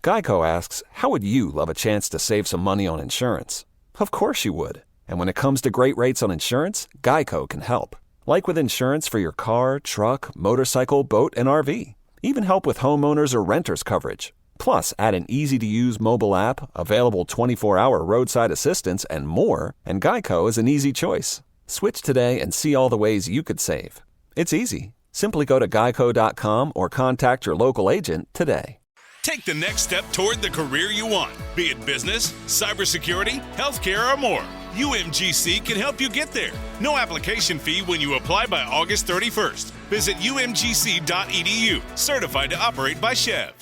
Geico asks, how would you love a chance to save some money on insurance? Of course you would. And when it comes to great rates on insurance, Geico can help. Like with insurance for your car, truck, motorcycle, boat, and RV. Even help with homeowners or renters coverage. Plus, add an easy-to-use mobile app, available 24-hour roadside assistance, and more, and Geico is an easy choice. Switch today and see all the ways you could save. It's easy. Simply go to geico.com or contact your local agent today. Take the next step toward the career you want, be it business, cybersecurity, healthcare, or more. UMGC can help you get there. No application fee when you apply by August 31st. Visit umgc.edu, certified to operate by Chev.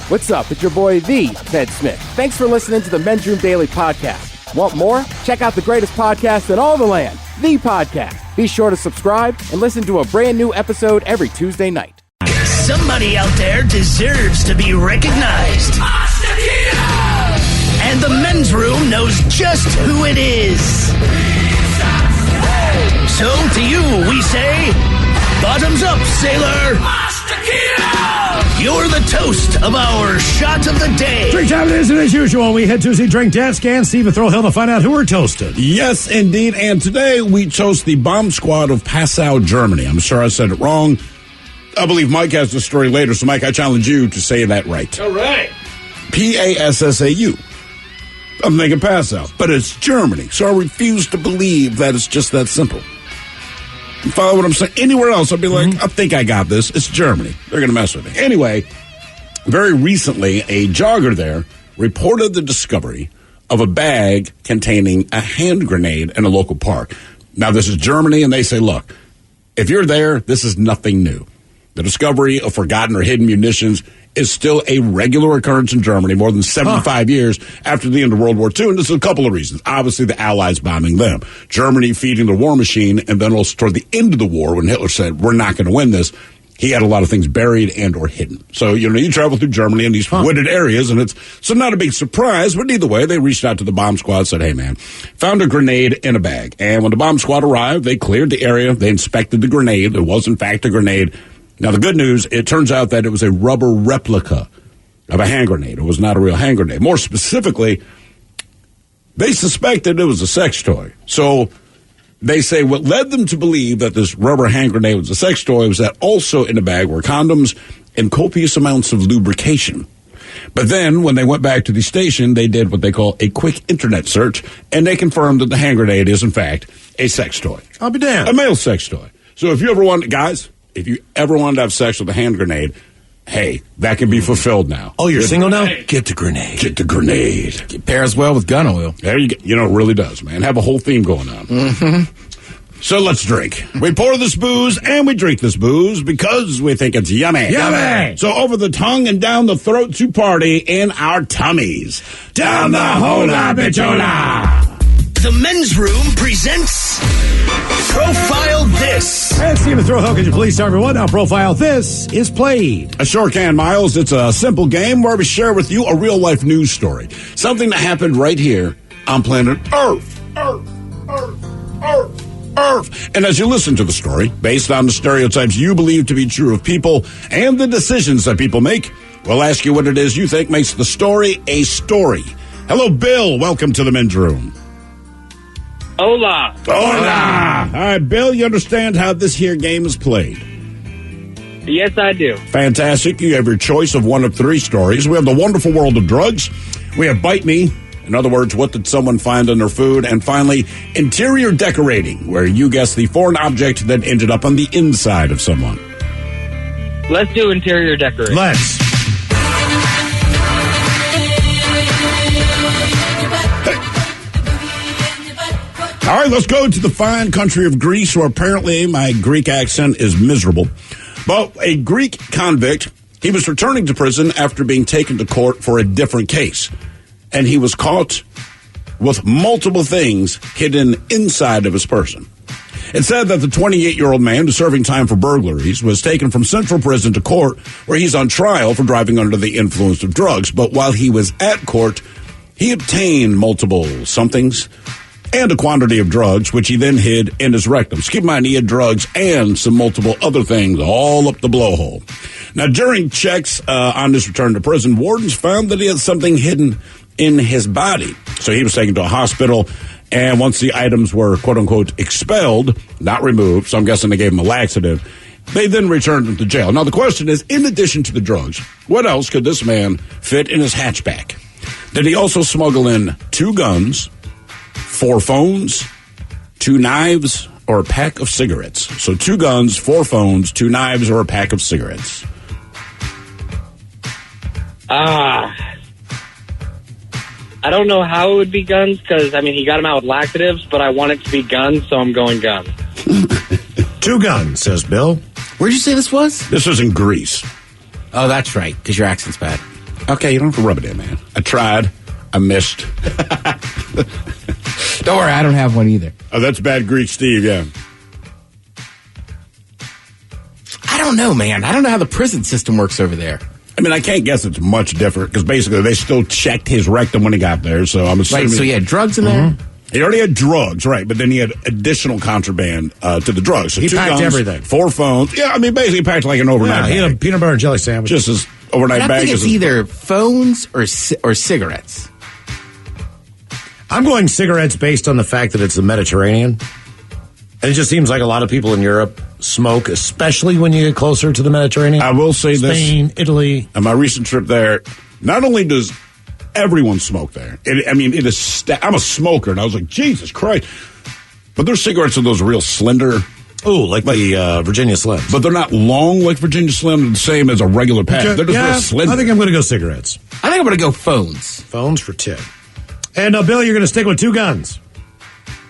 What's up? It's your boy, The Ted Smith. Thanks for listening to the Men's Room Daily Podcast. Want more? Check out the greatest podcast in all the land, The Podcast. Be sure to subscribe and listen to a brand new episode every Tuesday night. Somebody out there deserves to be recognized. And the Men's Room knows just who it is. So to you, we say, bottoms up, sailor. You're the toast of our shot of the day. Drink time it is, and as usual, we head to the drink desk and Steve Throwhill to find out who we're toasted. Yes, indeed. And today we toast the bomb squad of Passau, Germany. I'm sure I said it wrong. I believe Mike has the story later. So, Mike, I challenge you to say that right. All right. P-A-S-S-A-U. I'm thinking Passau, but it's Germany. So I refuse to believe that it's just that simple. You follow what I'm saying? Anywhere else, I'd be like, I think I got this. It's Germany. They're going to mess with me. Anyway, very recently, a jogger there reported the discovery of a bag containing a hand grenade in a local park. Now, this is Germany, and they say, look, if you're there, this is nothing new. The discovery of forgotten or hidden munitions is still a regular occurrence in Germany more than 75 years after the end of World War II. And this is a couple of reasons. Obviously, the Allies bombing them, Germany feeding the war machine, and then also toward the end of the war when Hitler said, we're not going to win this, he had a lot of things buried and or hidden. So, you travel through Germany in these wooded areas, and it's so not a big surprise, but either way, they reached out to the bomb squad, said, hey, man, found a grenade in a bag. And when the bomb squad arrived, they cleared the area, they inspected the grenade. It was, in fact, a grenade. Now, the good news, it turns out that it was a rubber replica of a hand grenade. It was not a real hand grenade. More specifically, they suspected it was a sex toy. So they say what led them to believe that this rubber hand grenade was a sex toy was that also in the bag were condoms and copious amounts of lubrication. But then when they went back to the station, they did what they call a quick internet search, and they confirmed that the hand grenade is, in fact, a sex toy. I'll be damned. A male sex toy. So if you ever want, guys, if you ever wanted to have sex with a hand grenade, hey, that can be fulfilled now. Oh, you're single now? Get the grenade. Get the grenade. It pairs well with gun oil. There you go. It really does, man. Have a whole theme going on. Mm-hmm. So let's drink. We pour this booze and we drink this booze because we think it's yummy. Yummy! So over the tongue and down the throat to party in our tummies. Down the hola bichola! The Men's Room presents Profile This. And Steve Throwhill, could you please tell everyone how Profile This is played? I sure can, Miles. It's a simple game where we share with you a real-life news story. Something that happened right here on planet Earth. Earth. And as you listen to the story, based on the stereotypes you believe to be true of people and the decisions that people make, we'll ask you what it is you think makes the story a story. Hello, Bill. Welcome to the Men's Room. Hola. Hola. All right, Bill, you understand how this here game is played? Yes, I do. Fantastic. You have your choice of one of three stories. We have the wonderful world of drugs. We have Bite Me. In other words, what did someone find in their food? And finally, interior decorating, where you guess the foreign object that ended up on the inside of someone. Let's do interior decorating. Let's. All right, let's go to the fine country of Greece, where apparently my Greek accent is miserable. But a Greek convict, he was returning to prison after being taken to court for a different case. And he was caught with multiple things hidden inside of his person. It said that the 28-year-old man who's serving time for burglaries was taken from central prison to court, where he's on trial for driving under the influence of drugs. But while he was at court, he obtained multiple somethings and a quantity of drugs, which he then hid in his rectum. So keep in mind, he had drugs and some multiple other things all up the blowhole. Now, during checks on his return to prison, wardens found that he had something hidden in his body. So he was taken to a hospital, and once the items were, quote-unquote, expelled, not removed, so I'm guessing they gave him a laxative, they then returned him to jail. Now, the question is, in addition to the drugs, what else could this man fit in his hatchback? Did he also smuggle in 2 guns, 4 phones, 2 knives, or a pack of cigarettes? So 2 guns, 4 phones, 2 knives, or a pack of cigarettes. I don't know how it would be guns because, he got him out with laxatives, but I want it to be guns, so I'm going guns. 2 guns, says Bill. Where'd you say this was? This was in Greece. Oh, that's right, because your accent's bad. Okay, you don't have to rub it in, man. I tried. I missed. Don't worry, I don't have one either. Oh, that's bad Greek, Steve, yeah. I don't know, man. I don't know how the prison system works over there. I can't guess it's much different because basically they still checked his rectum when he got there. So I'm assuming. Right, so he had drugs in there? He already had drugs, right? But then he had additional contraband to the drugs. So He 2 packed guns, everything. 4 phones. Yeah, basically packed like an overnight He had a bag. peanut butter and jelly sandwich. Just as overnight I bag think as it's either phones or cigarettes. I'm going cigarettes based on the fact that it's the Mediterranean. And it just seems like a lot of people in Europe smoke, especially when you get closer to the Mediterranean. I will say this. Spain, Italy. On my recent trip there, not only does everyone smoke there, it is. I'm a smoker, and I was like, Jesus Christ. But their cigarettes are those real slender. Ooh, like the Virginia Slims. But they're not long like Virginia Slim. They're the same as a regular pack. They're just real slender. I think I'm going to go cigarettes. I think I'm going to go phones. Phones for 10. And Bill, you're going to stick with 2 guns.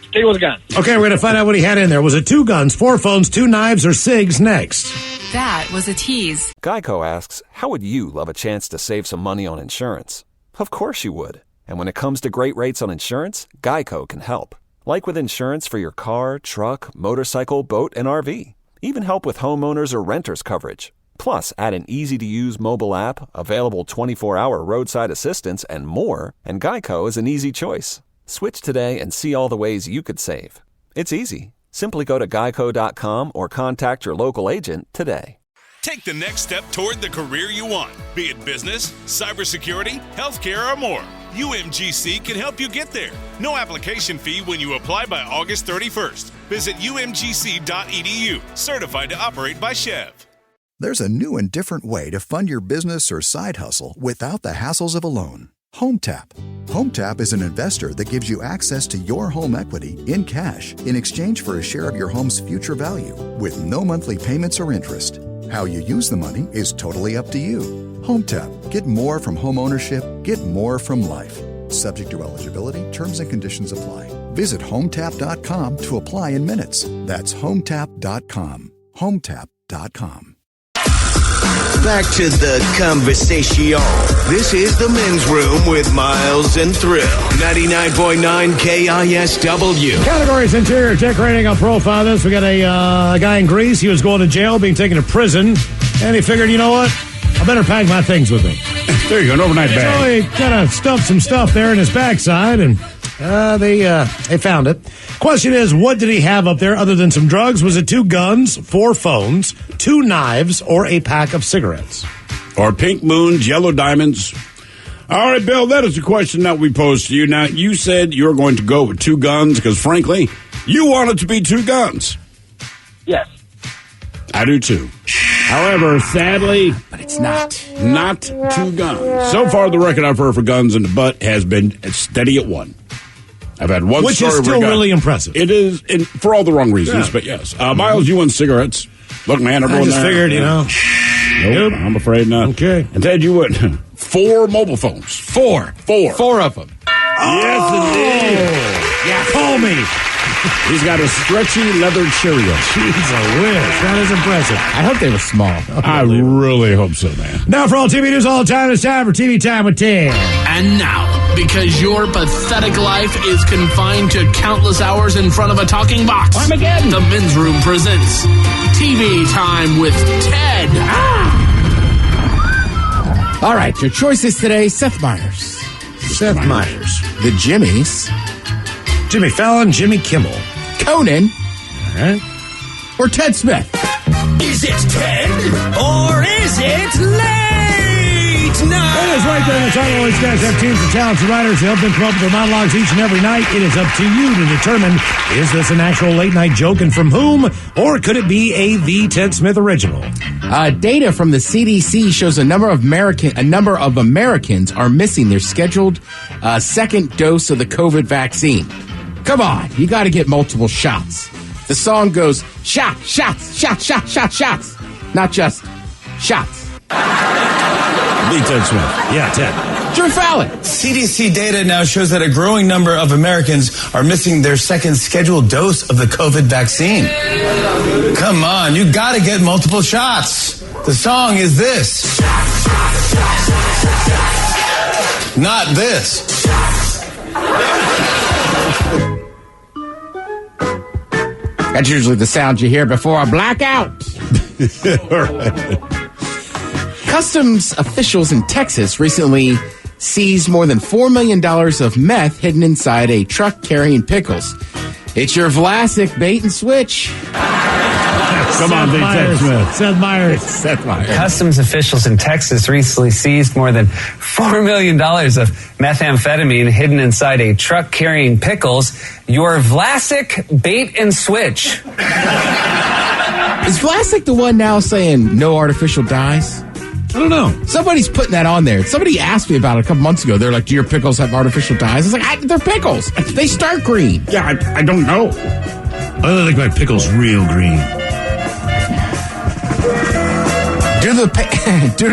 Stick with guns. Okay, we're going to find out what he had in there. Was it 2 guns, 4 phones, 2 knives, or cigs next? That was a tease. Geico asks, how would you love a chance to save some money on insurance? Of course you would. And when it comes to great rates on insurance, Geico can help. Like with insurance for your car, truck, motorcycle, boat, and RV. Even help with homeowners or renters coverage. Plus, add an easy-to-use mobile app, available 24-hour roadside assistance, and more, and Geico is an easy choice. Switch today and see all the ways you could save. It's easy. Simply go to geico.com or contact your local agent today. Take the next step toward the career you want, be it business, cybersecurity, healthcare, or more. UMGC can help you get there. No application fee when you apply by August 31st. Visit umgc.edu, certified to operate by Chev. There's a new and different way to fund your business or side hustle without the hassles of a loan. HomeTap. HomeTap is an investor that gives you access to your home equity in cash in exchange for a share of your home's future value with no monthly payments or interest. How you use the money is totally up to you. HomeTap. Get more from home ownership. Get more from life. Subject to eligibility, terms and conditions apply. Visit HomeTap.com to apply in minutes. That's HomeTap.com. HomeTap.com. Back to the conversation. This is the men's room with Miles and Thrill. 99.9 KISW. Categories: interior decorating. I'll profile this. We got a guy in Greece. He was going to jail, being taken to prison, and he figured, you know what? I better pack my things with me. There you go, an overnight bag. So he kind of stuffed some stuff there in his backside, and they found it. Question is, what did he have up there other than some drugs? Was it 2 guns, 4 phones, 2 knives, or a pack of cigarettes? Or pink moons, yellow diamonds. All right, Bill, that is the question that we posed to you. Now, you said you were going to go with 2 guns because, frankly, you want it to be 2 guns. Yes. I do, too. However, sadly, But it's not. not 2 guns. So far, the record I've heard for guns in the butt has been steady at 1. I've had one Which story is where still a guy- really impressive. It is, and for all the wrong reasons, but yes. Miles, you want cigarettes. Look, man, I everyone just there- figured, Nope, I'm afraid not. Okay. And Ted, you would 4 mobile phones. 4 of them. Yes, indeed. Yeah, call me. He's got a stretchy leather Cheerio. Jeez, a whiz. That is impressive. I hope they were small. I really hope so, man. Now, for all TV news all the time, it's time for TV Time with Ted. And now, because your pathetic life is confined to countless hours in front of a talking box, the Men's Room presents TV Time with Ted. All right, your choices today, Seth Meyers. Seth Meyers. The Jimmies. Jimmy Fallon, Jimmy Kimmel. Conan. All right. Or Ted Smith. Is it Ted or is it late night? That is right there in the title. These guys have teams of talented writers to help them come up with their monologues each and every night. It is up to you to determine, is this an actual late night joke and from whom, or could it be a The Ted Smith original? Data from the CDC shows a number of Americans are missing their scheduled second dose of the COVID vaccine. Come on, you got to get multiple shots. The song goes, shots, not just shots. The Ted Smith. Yeah, Ted. Drew Fallon. CDC data now shows that a growing number of Americans are missing their second scheduled dose of the COVID vaccine. Come on, you gotta get multiple shots. The song is this. Not this. That's usually the sound you hear before a blackout. All right. Customs officials in Texas recently seized more than $4 million of meth hidden inside a truck carrying pickles. It's your Vlasic bait and switch. Come on, Ted Smith. Seth Meyers. Customs officials in Texas recently seized more than $4 million of methamphetamine hidden inside a truck carrying pickles. Your Vlasic bait and switch. Is Vlasic the one now saying no artificial dyes? I don't know. Somebody's putting that on there. Somebody asked me about it a couple months ago. They're like, do your pickles have artificial dyes? I was like, they're pickles. They start green. Yeah, I don't know. I like my pickles real green. Due to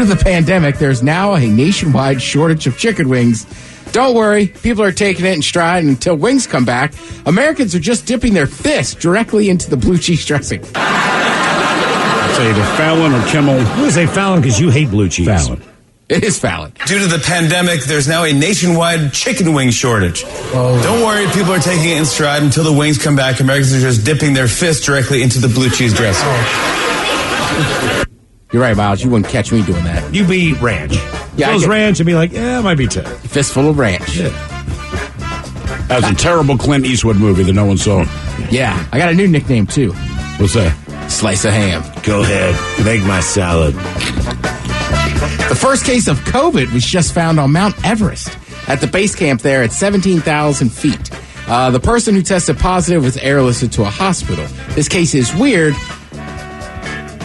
the pandemic, there's now a nationwide shortage of chicken wings. Don't worry, people are taking it in stride, and until wings come back, Americans are just dipping their fist directly into the blue cheese dressing. It's either Fallon or Kimmel. I'm going to say Fallon because you hate blue cheese. Fallon. It is Fallon. Due to the pandemic, there's now a nationwide chicken wing shortage. Don't worry, people are taking it in stride. Until the wings come back, Americans are just dipping their fist directly into the blue cheese dressing. You're right, Miles. You wouldn't catch me doing that. You be ranch. Yeah, if it was ranch, I'd be like, yeah, it might be Ted. Fistful of ranch. Yeah. That was a terrible Clint Eastwood movie that no one saw. Yeah, I got a new nickname, too. What's that? Slice of ham. Go ahead. Make my salad. The first case of COVID was just found on Mount Everest at the base camp there at 17,000 feet. The person who tested positive was airlifted to a hospital. This case is weird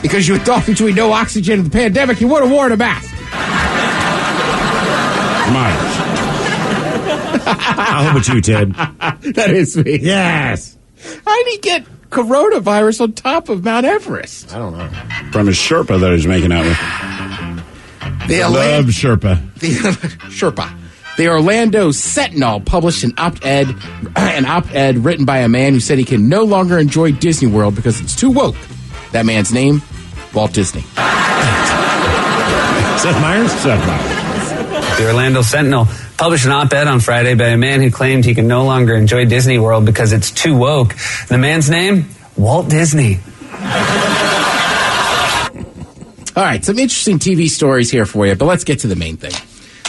because you would thought between no oxygen and the pandemic, you would have worn a mask. Myers. How about you, Ted? That is me. Yes. How did he get coronavirus on top of Mount Everest? I don't know. From his Sherpa that he's making out with. Love Sherpa. Sherpa. The Orlando Sentinel published an op-ed written by a man who said he can no longer enjoy Disney World because it's too woke. That man's name, Walt Disney. Seth Meyers? Seth Meyers. The Orlando Sentinel published an op-ed on Friday by a man who claimed he can no longer enjoy Disney World because it's too woke. The man's name, Walt Disney. All right, some interesting TV stories here for you, but let's get to the main thing.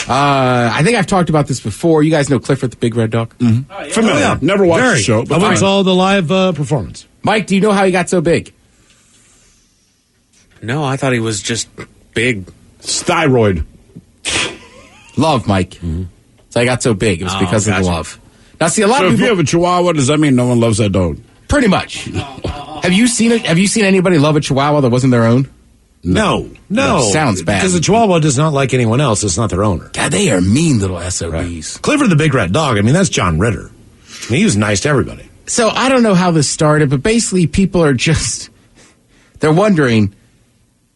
I think I've talked about this before. You guys know Clifford the Big Red Dog? Mm-hmm. Oh, yeah. Familiar. Oh, yeah. Never watched the show. But I went saw the live performance. Mike, do you know how he got so big? No, I thought he was just big. Steroid. Love, Mike. Mm-hmm. So I got so big. It was because of the love. Now, see, a lot of people. So if you have a Chihuahua, does that mean no one loves that dog? Pretty much. Have you seen it? Have you seen anybody love a Chihuahua that wasn't their own? No. Sounds bad. Because the Chihuahua does not like anyone else. It's not their owner. God, they are mean little SOBs. Right. Clifford the Big Red Dog, I mean, that's John Ritter. I mean, he was nice to everybody. So I don't know how this started, but basically people are just, they're wondering,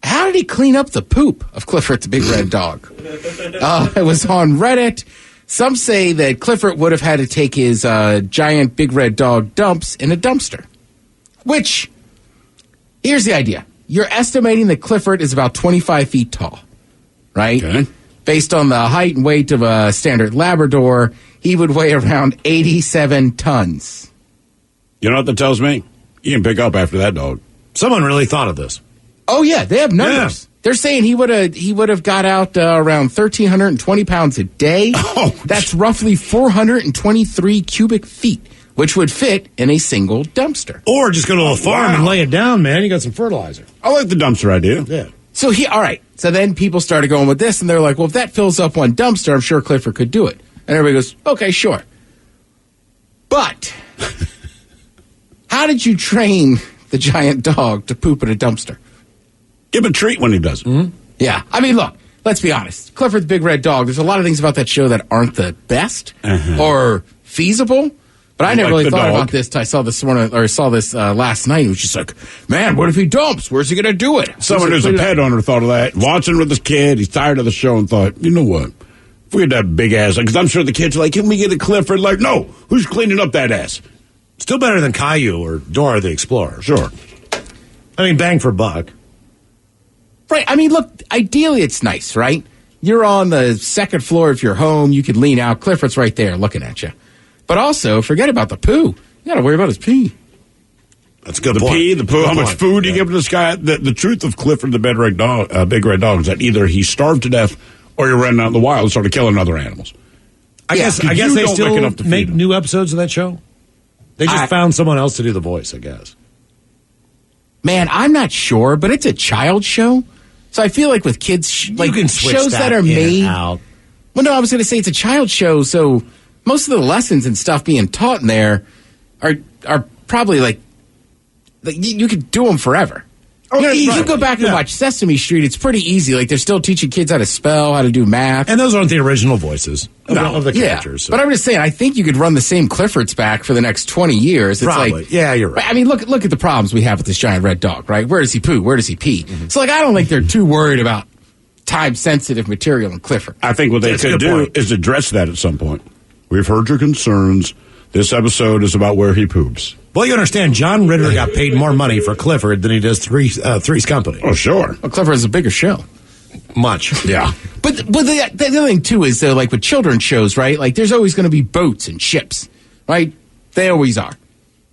how did he clean up the poop of Clifford the Big Red Dog? It was on Reddit. Some say that Clifford would have had to take his giant Big Red Dog dumps in a dumpster. Which, here's the idea. You're estimating that Clifford is about 25 feet tall, right? Okay. Based on the height and weight of a standard Labrador, he would weigh around 87 tons. You know what that tells me? You can pick up after that dog. Someone really thought of this. Oh, yeah, they have numbers. Yeah. They're saying he would have got out around 1,320 pounds a day. Oh, that's roughly 423 cubic feet. which would fit in a single dumpster. Or just go to a farm and lay it down, man. You got some fertilizer. I like the dumpster idea. Yeah. So all right. So then people started going with this, and they're like, well, if that fills up one dumpster, I'm sure Clifford could do it. And everybody goes, okay, sure. But how did you train the giant dog to poop in a dumpster? Give him a treat when he does it. Mm-hmm. Yeah. I mean, look, let's be honest. Clifford's Big Red Dog, there's a lot of things about that show that aren't the best or feasible. But I never really thought about this till I saw this morning, or saw this last night. It was just like, man, what if he dumps? Where's he going to do it? Someone who's a pet owner thought of that. Watching with his kid, he's tired of the show and thought, you know what? If we had that big ass, because I'm sure the kids are like, can we get a Clifford? Like, no, who's cleaning up that ass? Still better than Caillou or Dora the Explorer. Sure. I mean, bang for buck. Right. I mean, look, ideally it's nice, right? You're on the second floor of your home. You could lean out. Clifford's right there looking at you. But also, forget about the poo. You got to worry about his pee. That's a good point. The pee, the poo, how much food do you give to this guy? The truth of Clifford the Big Red Dog is that either he starved to death or he ran out in the wild and started killing other animals. I guess they still make new episodes of that show? They just found someone else to do the voice, I guess. Man, I'm not sure, but it's a child show. So I feel like with kids, like you can switch shows that are made out. Well, no, I was going to say it's a child show, so most of the lessons and stuff being taught in there are probably like you could do them forever. Oh, you go back and watch Sesame Street, it's pretty easy. Like they're still teaching kids how to spell, how to do math. And those aren't the original voices of the characters. So. But I'm just saying, I think you could run the same Cliffords back for the next 20 years. It's probably. Like, yeah, you're right. I mean, look at the problems we have with this giant red dog, right? Where does he poo? Where does he pee? Mm-hmm. So, like, I don't think they're too worried about time-sensitive material in Clifford. I think what they could do is address that at some point. We've heard your concerns. This episode is about where he poops. Well, you understand, John Ritter got paid more money for Clifford than he does Three's Company. Oh, sure. Well, Clifford is a bigger show. Much. Yeah. But the other thing, too, is like with children's shows, right? Like, there's always going to be boats and ships, right? They always are.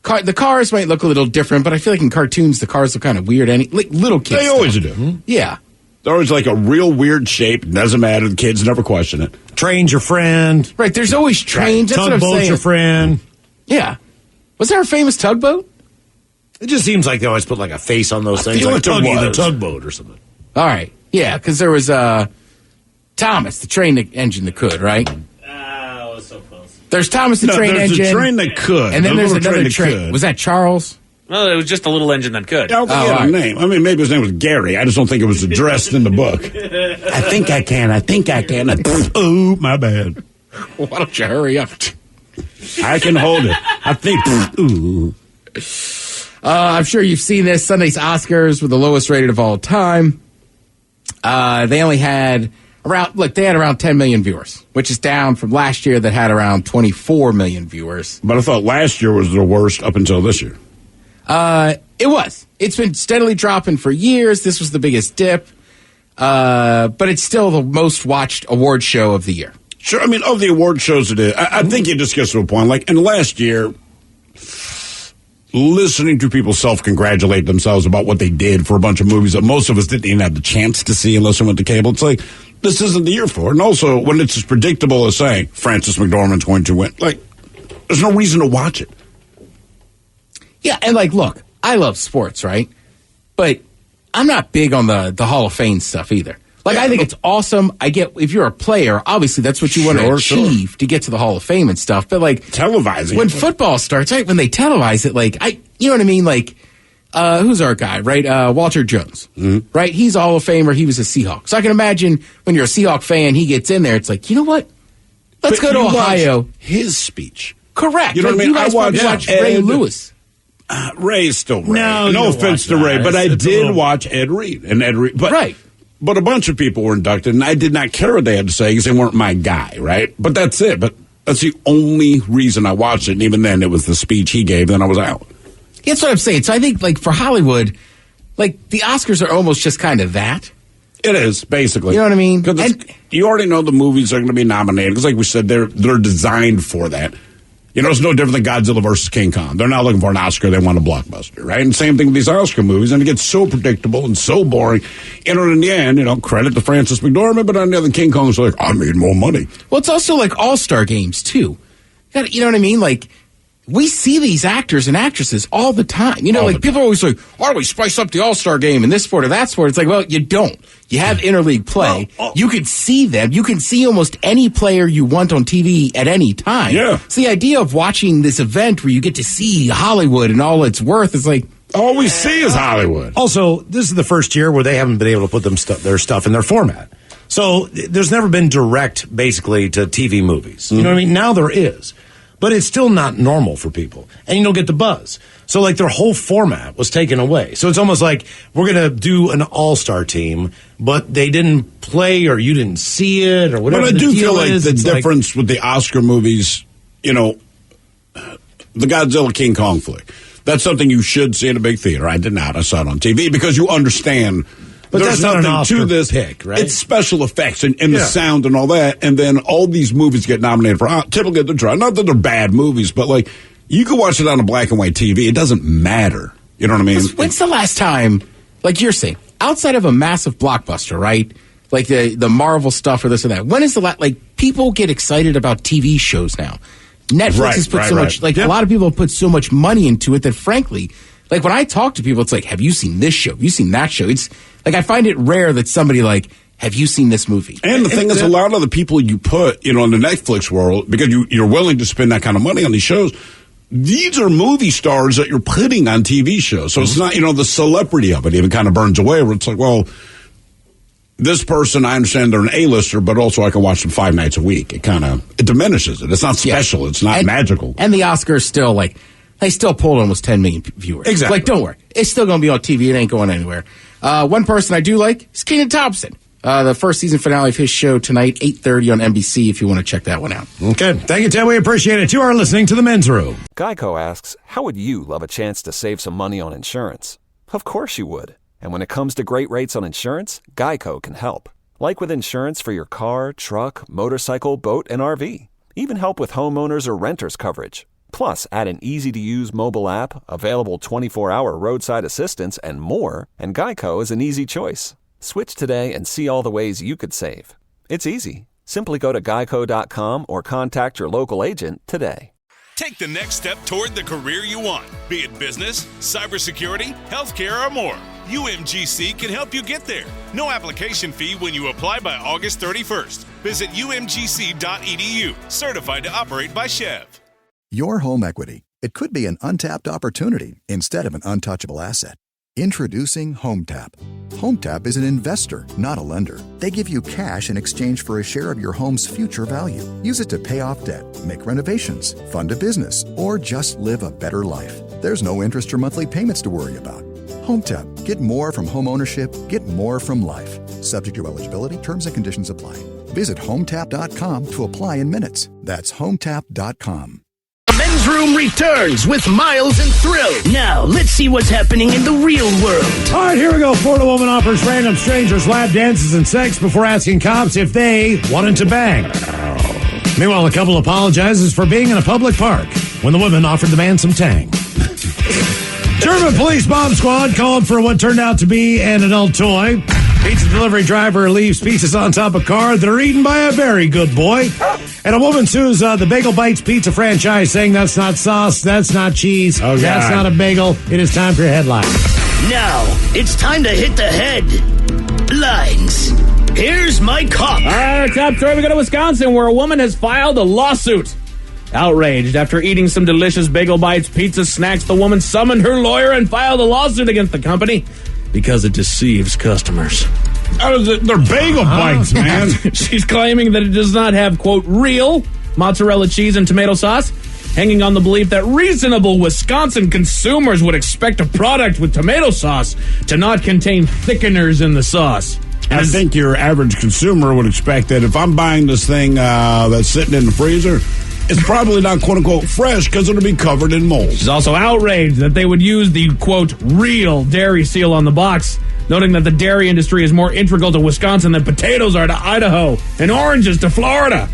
The cars might look a little different, but I feel like in cartoons, the cars look kind of weird. Like little kids. They always do. Mm-hmm. Yeah. They're always like a real weird shape. Doesn't matter. The kids never question it. Train's your friend. Right. There's always trains. That's what I'm saying. Tugboat's your friend. Yeah. Was there a famous tugboat? It just seems like they always put like a face on those things. Like Tuggy the Tugboat or something. All right. Yeah, because there was Thomas, the train engine that could, right? Was so close. There's Thomas, the train engine. There's a train that could. And then there's another train. Was that Charles? Well, it was just a little engine that could. I don't think he had a name. I mean, maybe his name was Gary. I just don't think it was addressed in the book. I think I can. Oh, my bad. Well, why don't you hurry up? I can hold it. I think. Ooh. I'm sure you've seen this. Sunday's Oscars were the lowest rated of all time. They only had around 10 million viewers, which is down from last year that had around 24 million viewers. But I thought last year was the worst up until this year. It was. It's been steadily dropping for years. This was the biggest dip. But it's still the most watched award show of the year. Sure. I mean, of the award shows it is. I think it just gets to a point. Like, in last year, listening to people self-congratulate themselves about what they did for a bunch of movies that most of us didn't even have the chance to see unless we went to cable. It's like, this isn't the year for it. And also, when it's as predictable as saying, Frances McDormand's going to win, like, there's no reason to watch it. Yeah, and like, look, I love sports, right? But I'm not big on the Hall of Fame stuff either. Like, I think it's awesome. I get, if you're a player, obviously that's what you want to achieve to get to the Hall of Fame and stuff. But like, televising when football starts, right? When they televise it, like, you know what I mean? Like, who's our guy, right? Walter Jones, right? He's a Hall of Famer. He was a Seahawk. So I can imagine when you're a Seahawk fan, he gets in there. It's like, you know what? Let's go to Ohio. His speech. Correct. You know what I mean? You guys watch Ray Lewis. Ray's still Ray. No offense to Ray, but I did watch Ed Reed. And Ed Reed, but a bunch of people were inducted, and I did not care what they had to say because they weren't my guy, right? But that's it. But that's the only reason I watched it, and even then, it was the speech he gave, then I was out. That's what I'm saying. So I think, like, for Hollywood, like, the Oscars are almost just kind of that. It is, basically. You know what I mean? Because you already know the movies are going to be nominated, because like we said, they're designed for that. You know, it's no different than Godzilla versus King Kong. They're not looking for an Oscar. They want a blockbuster, right? And same thing with these Oscar movies. And it gets so predictable and so boring. And in the end, credit to Frances McDormand, but on the other, King Kong's like, I made more money. Well, it's also like all-star games, too. You know what I mean? Like, we see these actors and actresses all the time. You know, like people are always like, why don't we spice up the All-Star game in this sport or that sport? It's like, well, you don't. You have interleague play. You could see them. You can see almost any player you want on TV at any time. Yeah. It's the idea of watching this event where you get to see Hollywood and all it's worth. It's like, all we see is Hollywood. Also, this is the first year where they haven't been able to put their stuff in their format. So there's never been direct, basically, to TV movies. You know what I mean? Now there is. But it's still not normal for people. And you don't get the buzz. So, like, their whole format was taken away. So it's almost like we're going to do an all-star team, but they didn't play or you didn't see it or whatever. But I do feel like the It's difference with the Oscar movies, you know, the Godzilla King Kong flick. That's something you should see in a big theater. I did not. I saw it on TV because you understand. But there's that's not an nothing Oscar to this pick, right? It's special effects and the sound and all that. And then all these movies get nominated for typically they're dry. Not that they're bad movies, but like you can watch it on a black and white TV. It doesn't matter. You know what I mean? When's the last time, like you're saying, outside of a massive blockbuster, right? Like the Marvel stuff or this or that. When is the last, like, people get excited about TV shows now. Netflix has put so much, like, a lot of people have put so much money into it that, frankly, like, when I talk to people, it's like, have you seen this show? Have you seen that show? It's, like, I find it rare that somebody, like, have you seen this movie? And the thing is, a lot of the people you put, you know, in the Netflix world, because you're willing to spend that kind of money on these shows, these are movie stars that you're putting on TV shows. So it's not, you know, the celebrity of it even kind of burns away where it's like, well, this person, I understand they're an A-lister, but also I can watch them 5 nights a week. It diminishes it. It's not special. It's not magical. And the Oscars still, like, they still pulled almost 10 million viewers. Exactly. Like, don't worry. It's still going to be on TV. It ain't going anywhere. One person I do like is Kenan Thompson. The first season finale of his show tonight, 8:30 on NBC, if you want to check that one out. Okay. Thank you, Ted. We appreciate it. You are listening to The Men's Room. Geico asks, how would you love a chance to save some money on insurance? Of course you would. And when it comes to great rates on insurance, Geico can help. Like with insurance for your car, truck, motorcycle, boat, and RV. Even help with homeowners or renters coverage. Plus, add an easy-to-use mobile app, available 24-hour roadside assistance, and more, and Geico is an easy choice. Switch today and see all the ways you could save. It's easy. Simply go to geico.com or contact your local agent today. Take the next step toward the career you want, be it business, cybersecurity, healthcare, or more. UMGC can help you get there. No application fee when you apply by August 31st. Visit umgc.edu, certified to operate by Chev. Your home equity. It could be an untapped opportunity instead of an untouchable asset. Introducing HomeTap. HomeTap is an investor, not a lender. They give you cash in exchange for a share of your home's future value. Use it to pay off debt, make renovations, fund a business, or just live a better life. There's no interest or monthly payments to worry about. HomeTap. Get more from home ownership. Get more from life. Subject to eligibility. Terms and conditions apply. Visit HomeTap.com to apply in minutes. That's HomeTap.com. The Men's Room returns with Miles and Thrill. Now, let's see what's happening in the real world. All right, here we go. Florida woman offers random strangers lap dances and sex before asking cops if they wanted to bang. Meanwhile, a couple apologizes for being in a public park when the woman offered the man some tang. German police bomb squad called for what turned out to be an adult toy. Pizza delivery driver leaves pizzas on top of car that are eaten by a very good boy. And a woman sues the Bagel Bites pizza franchise, saying that's not sauce, that's not cheese, that's not a bagel. It is time for your headline. Now, it's time to hit the headlines. Here's my cop. All right, our top story, we go to Wisconsin, where a woman has filed a lawsuit. Outraged after eating some delicious Bagel Bites pizza snacks, the woman summoned her lawyer and filed a lawsuit against the company because it deceives customers. They're Bagel Bites, man. She's claiming that it does not have, quote, real mozzarella cheese and tomato sauce, hanging on the belief that reasonable Wisconsin consumers would expect a product with tomato sauce to not contain thickeners in the sauce. I think your average consumer would expect that if I'm buying this thing that's sitting in the freezer, it's probably not, quote-unquote, fresh because it'll be covered in mold. She's also outraged that they would use the, quote, real dairy seal on the box, noting that the dairy industry is more integral to Wisconsin than potatoes are to Idaho and oranges to Florida.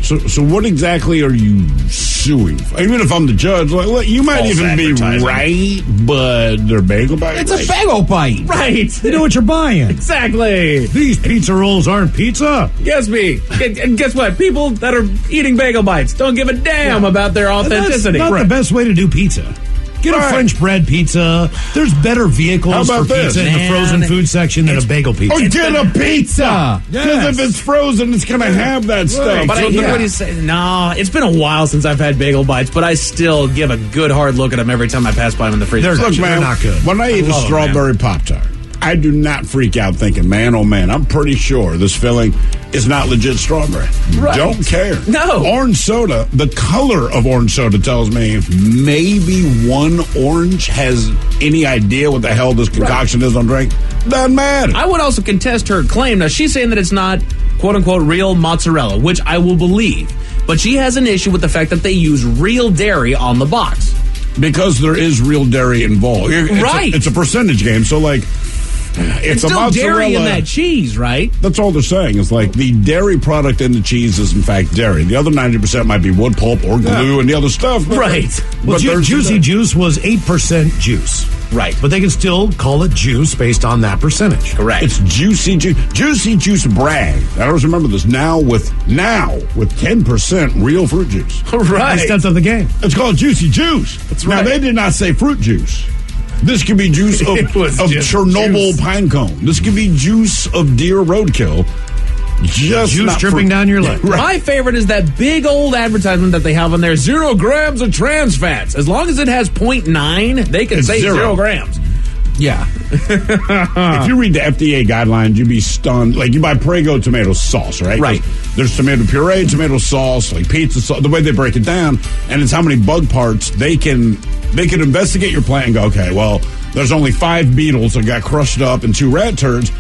So what exactly are you suing for? Even if I'm the judge, like, you might even be right, but they're bagel bites. It's a bagel bite. Right. You know what you're buying. Exactly. These pizza rolls aren't pizza. Guess me. And guess what? People that are eating bagel bites don't give a damn about their authenticity. That's not the best way to do pizza. Get a French bread pizza. There's better vehicles for pizza in the frozen food section than a bagel pizza. Or get a pizza! Because if it's frozen, it's going to have that stuff. But I hear what he's saying. No, it's been a while since I've had bagel bites, but I still give a good hard look at them every time I pass by them in the freezer. Look, man, they're not good. When I eat a strawberry Pop-Tart, I do not freak out thinking, man, oh man, I'm pretty sure this filling is not legit strawberry. Right. Don't care. No. Orange soda, the color of orange soda tells me maybe one orange has any idea what the hell this concoction is on drink. Doesn't matter. I would also contest her claim. Now, she's saying that it's not, quote-unquote, real mozzarella, which I will believe. But she has an issue with the fact that they use real dairy on the box. Because there is real dairy involved. It's a percentage game, so like... It's still dairy in that cheese, right? That's all they're saying. It's like the dairy product in the cheese is, in fact, dairy. The other 90% might be wood pulp or glue and the other stuff. Right. Well, Juicy Juice was 8% juice. Right. But they can still call it juice based on that percentage. Correct. It's Juicy Juice. Juicy Juice brag. I always remember this. Now with 10% real fruit juice. Right. Extent of the game. It's called Juicy Juice. That's right. Now, they did not say fruit juice. This could be juice of Chernobyl pine cone. This could be juice of deer roadkill. Just juice dripping down your leg. Right. My favorite is that big old advertisement that they have on there, 0 grams of trans fats. As long as it has 0.9, they can say 0 grams. Yeah. If you read the FDA guidelines, you'd be stunned. Like, you buy Prego tomato sauce, right? Right. There's tomato puree, tomato sauce, like pizza sauce, the way they break it down, and it's how many bug parts they can investigate your plant and go, okay, well, there's only 5 beetles that got crushed up and 2 rat turds.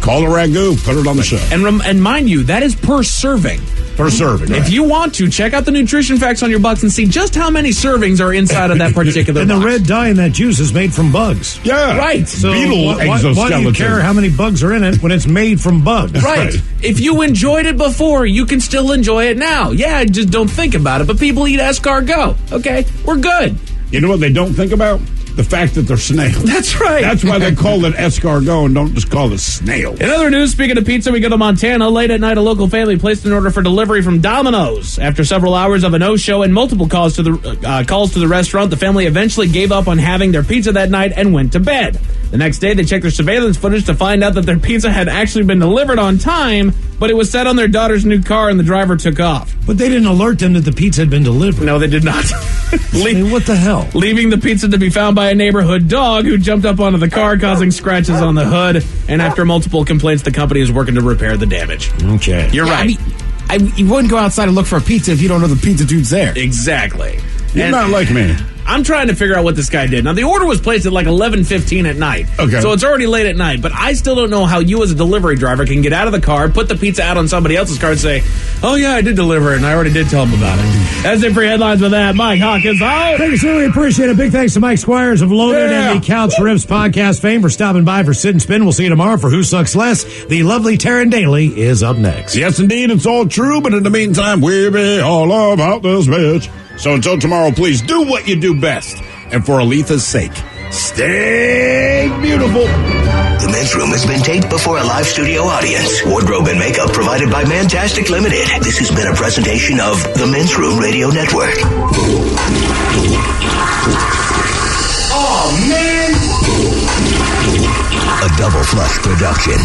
Call a ragu, put it on the shelf. And mind you, that is per serving. Per serving, right. If you want to, check out the nutrition facts on your box and see just how many servings are inside of that particular and box. the red dye in that juice is made from bugs. Yeah. Right. So beetle exoskeleton. Why do you care how many bugs are in it when it's made from bugs? Right. If you enjoyed it before, you can still enjoy it now. Yeah, just don't think about it. But people eat escargot. Okay, we're good. You know what they don't think about? The fact that they're snails. That's right. That's why they call it escargot and don't just call it snail. In other news, speaking of pizza, we go to Montana. Late at night, a local family placed an order for delivery from Domino's. After several hours of a no-show and multiple calls to the restaurant, the family eventually gave up on having their pizza that night and went to bed. The next day, they checked their surveillance footage to find out that their pizza had actually been delivered on time, but it was set on their daughter's new car and the driver took off. But they didn't alert them that the pizza had been delivered. No, they did not. What the hell? Leaving the pizza to be found by a neighborhood dog who jumped up onto the car, causing scratches on the hood. And after multiple complaints, the company is working to repair the damage. Okay. You're right. I mean, you wouldn't go outside and look for a pizza if you don't know the pizza dude's there. Exactly. You're not like me. I'm trying to figure out what this guy did. Now, the order was placed at like 11:15 at night. Okay. So it's already late at night, but I still don't know how you as a delivery driver can get out of the car, put the pizza out on somebody else's car and say, oh, yeah, I did deliver it, and I already did tell him about it. That's it for headlines with that. Mike Hawkins out. Thank you, sir. We appreciate it. Big thanks to Mike Squires of Loaded and the Couch Rips podcast fame for stopping by for Sit and Spin. We'll see you tomorrow for Who Sucks Less. The lovely Taryn Daly is up next. Yes, indeed. It's all true, but in the meantime, we be all about this bitch. So until tomorrow, please do what you do best. And for Aletha's sake, stay beautiful. The Men's Room has been taped before a live studio audience. Wardrobe and makeup provided by Mantastic Limited. This has been a presentation of the Men's Room Radio Network. Oh, man! A Double Flush production.